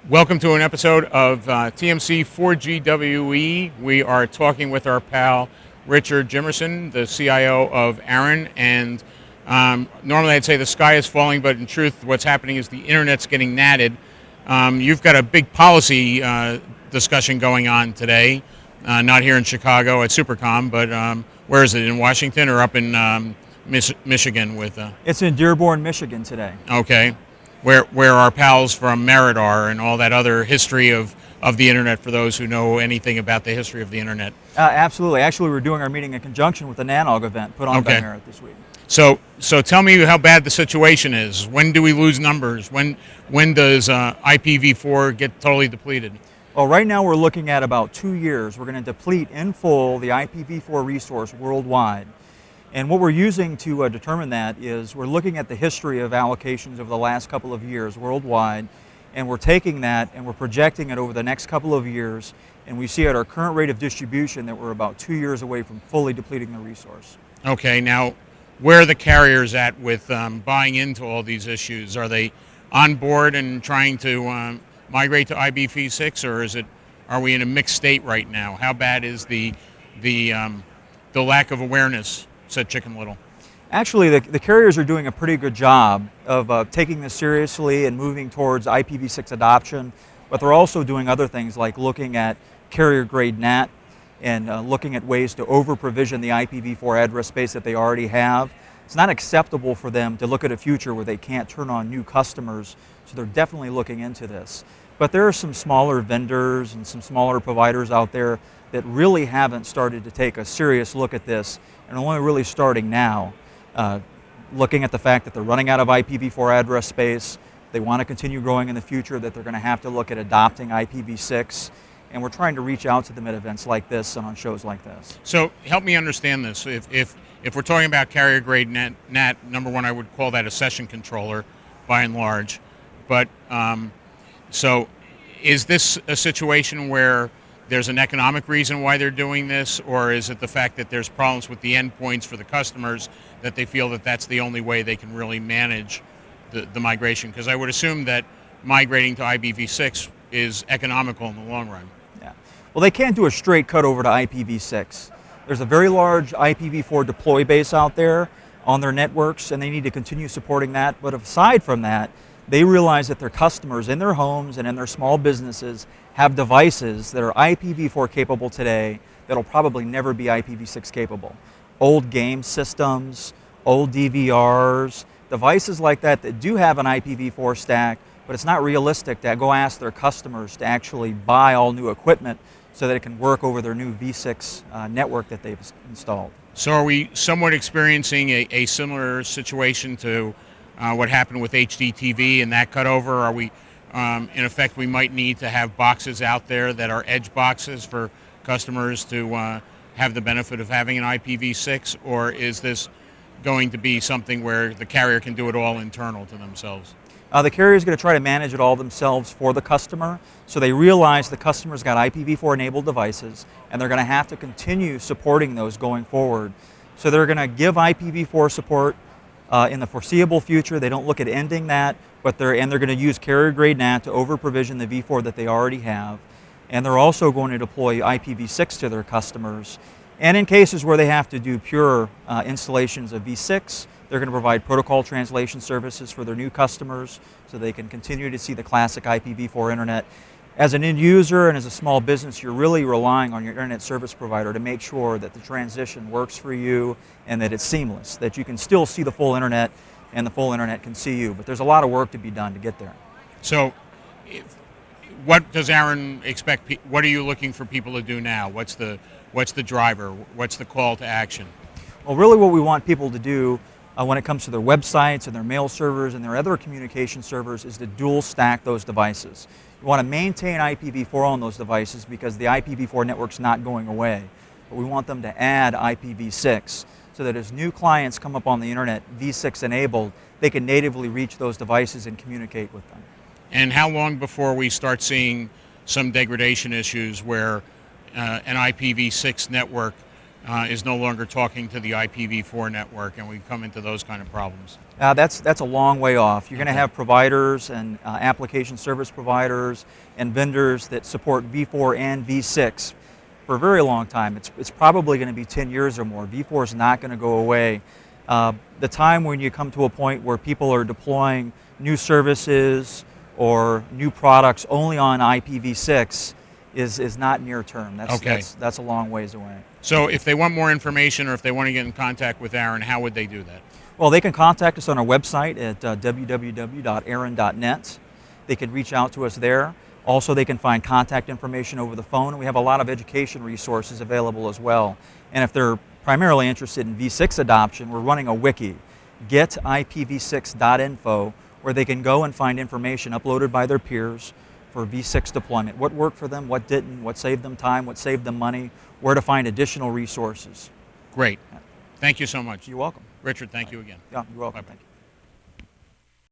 Welcome to an episode of TMC 4GWE. We are talking with our pal Richard Jimmerson, the CIO of ARIN, and normally I'd say the sky is falling, but in truth what's happening is the internet's getting natted. You've got a big policy discussion going on today, not here in Chicago at Supercom, but where is it, in Washington or up in Michigan with... It's in Dearborn, Michigan today. Okay. Where our pals from Merit are and all that other history of the internet for those who know anything about the history of the internet. Absolutely. Actually, we're doing our meeting in conjunction with the NANOG event put on by Merit this week. So tell me how bad the situation is. When do we lose numbers? When does IPv4 get totally depleted? Well, right now we're looking at about 2 years. We're going to deplete in full the IPv4 resource worldwide. And what we're using to determine that is we're looking at the history of allocations over the last couple of years worldwide, and we're taking that and we're projecting it over the next couple of years, and we see at our current rate of distribution that we're about 2 years away from fully depleting the resource. Okay, now where are the carriers at with buying into all these issues? Are they on board and trying to migrate to IPv6, or are we in a mixed state right now? How bad is the lack of awareness? Said Chicken Little. Actually, the carriers are doing a pretty good job of taking this seriously and moving towards IPv6 adoption, but they're also doing other things like looking at carrier-grade NAT and looking at ways to over-provision the IPv4 address space that they already have. It's not acceptable for them to look at a future where they can't turn on new customers, so they're definitely looking into this. But there are some smaller vendors and some smaller providers out there that really haven't started to take a serious look at this, and only really starting now, looking at the fact that they're running out of IPv4 address space, they want to continue growing in the future, that they're going to have to look at adopting IPv6, and we're trying to reach out to them at events like this and on shows like this. So help me understand this. If we're talking about carrier grade NAT, number one, I would call that a session controller by and large, but so is this a situation where there's an economic reason why they're doing this, or is it the fact that there's problems with the endpoints for the customers that they feel that that's the only way they can really manage the migration? Because I would assume that migrating to IPv6 is economical in the long run. Yeah. Well, they can't do a straight cut over to IPv6. There's a very large IPv4 deploy base out there on their networks, and they need to continue supporting that. But aside from that, they realize that their customers in their homes and in their small businesses have devices that are IPv4 capable today that'll probably never be IPv6 capable. Old game systems, old DVRs, devices like that that do have an IPv4 stack, but it's not realistic to go ask their customers to actually buy all new equipment so that it can work over their new V6 network that they've installed. So are we somewhat experiencing a similar situation to what happened with HDTV and that cutover? Are we, in effect, we might need to have boxes out there that are edge boxes for customers to have the benefit of having an IPv6, or is this going to be something where the carrier can do it all internal to themselves? The carrier is going to try to manage it all themselves for the customer, so they realize the customer's got IPv4 enabled devices, and they're going to have to continue supporting those going forward. So they're going to give IPv4 support in the foreseeable future. They don't look at ending that, but they're going to use carrier-grade NAT to over-provision the V4 that they already have. And they're also going to deploy IPv6 to their customers. And in cases where they have to do pure installations of V6, they're going to provide protocol translation services for their new customers so they can continue to see the classic IPv4 internet. As an end user and as a small business, you're really relying on your internet service provider to make sure that the transition works for you and that it's seamless, that you can still see the full internet and the full internet can see you. But there's a lot of work to be done to get there. So what does ARIN expect? What are you looking for people to do now? What's the driver? What's the call to action? Well, really what we want people to do when it comes to their websites and their mail servers and their other communication servers is to dual stack those devices. You want to maintain IPv4 on those devices because the IPv4 network's not going away. But we want them to add IPv6 so that as new clients come up on the internet, V6 enabled, they can natively reach those devices and communicate with them. And how long before we start seeing some degradation issues where an IPv6 network is no longer talking to the IPv4 network, and we come into those kind of problems? That's a long way off. You're going to Okay. have providers and application service providers and vendors that support V4 and V6 for a very long time. It's probably going to be 10 years or more. V4 is not going to go away. The time when you come to a point where people are deploying new services or new products only on IPv6 is not near term. That's a long ways away. So if they want more information or if they want to get in contact with ARIN, how would they do that? Well, they can contact us on our website at www.arin.net. They can reach out to us there. Also, they can find contact information over the phone. We have a lot of education resources available as well. And if they're primarily interested in V6 adoption, we're running a wiki, getipv6.info, where they can go and find information uploaded by their peers for V6 deployment. What worked for them, what didn't, what saved them time, what saved them money, where to find additional resources. Great. Thank you so much. You're welcome. Richard, thank you again. Yeah, you're welcome. Bye-bye. Thank you.